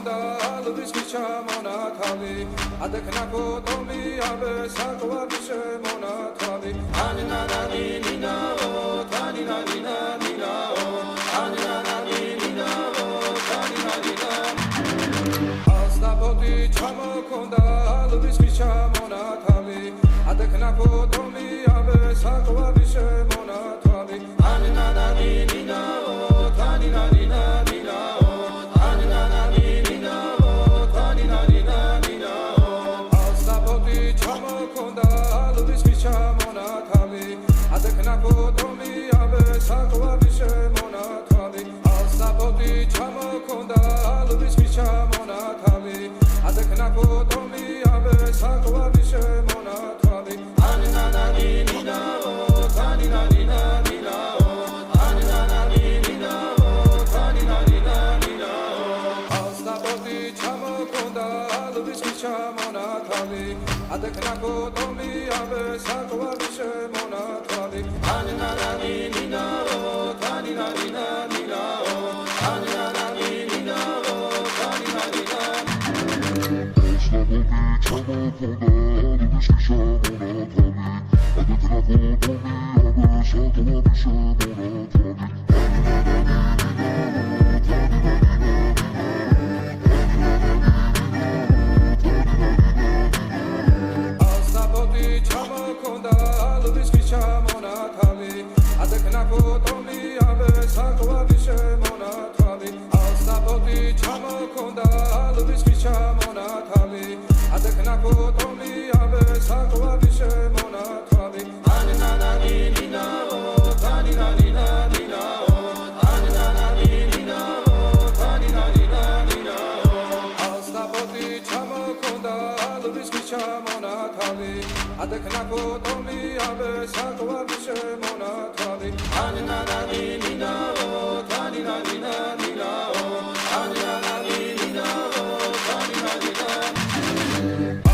მქონდა ალვის ჩამონათავი ადექნა ფოტომი აბე საკვები შემონათავი ანინანანი ნინაო თანინანინა ნინაო ანინანანი ნინაო თანინანინა ასტაპოდი ჩამოქონდა ალვის ჩამონათავი ადექნა ფოტომი აბე საკვები შემონათავი ანინანანი ნინაო თანინანინა ნინაო ანინანანი ნინაო თანინანინა ნინაო ასტაპოდი ჩამოქონდა ალვის ჩამონათავი ადექნა ფოტომი აბე საკვები შემონათავი ასტაპოდი ჩამოქონდა ალვის ჩამონათავი ადექნა ფოტომი აბე საკვები შემონათავი ანინანანი ნინაო თანინანინა ნინაო ანინანანი ნინაო თანინანინა ნინაო ასტაპოდი ჩამოქონდა ალვის ჩამონათავი ადექნა ფოტომი აბე საკვები შემონათავი ანინანანი ნინაო თანინანინა ნინაო ანინანანი ნინაო თანინანინა ასტაპოდი ჩამოქონდა ალვის ჩამონათავი ადექნა ფოტომი აბე საკვები შემონათავი ასტაპოდი ჩამოქონდა ალვის ჩამონათავი ადექნა ფოტომი აბე საკვები შემონათავი ანინანანი ნინაო თანინანინა ნინაო ანინანანი ნინაო თანინანინა ნინაო ასტაპოდი ჩამოქონდა ალვის ჩამონათავი ადექნა ფოტომი აბე საკვები შემონათავი ანინანანი ნინაო თანინანინა ნინაო ანინანანი ნინაო თანინანინა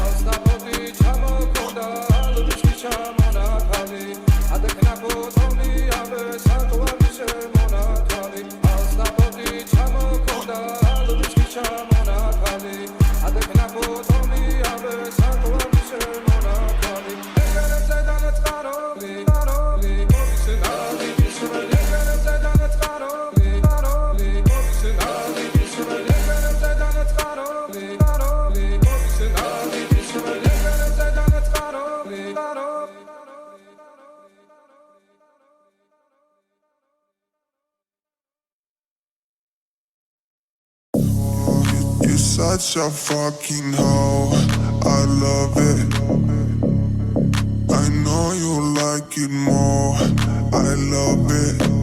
ასტაპოდი ჩამოქონდა ალვის ჩამონათავი ადექნა ფოტომი აბე საკვები შემონათავი ასტაპოდი ჩამოქონდა ალვის ჩამონათავი ადექნა ფოტომი აბე საკვები შემონათავი ეგრეთზე დანაწყარული აროლი მოვისნალი ისრელეგრეთზე დანაწყარული აროლი მოვისნალი ისრელეგრეთზე დანაწყარული აროლი მოვისნალი ისრელეგრეთზე დანაწყარული აროლი You're such a fucking hoe, I love it. I know you like it more, I love it.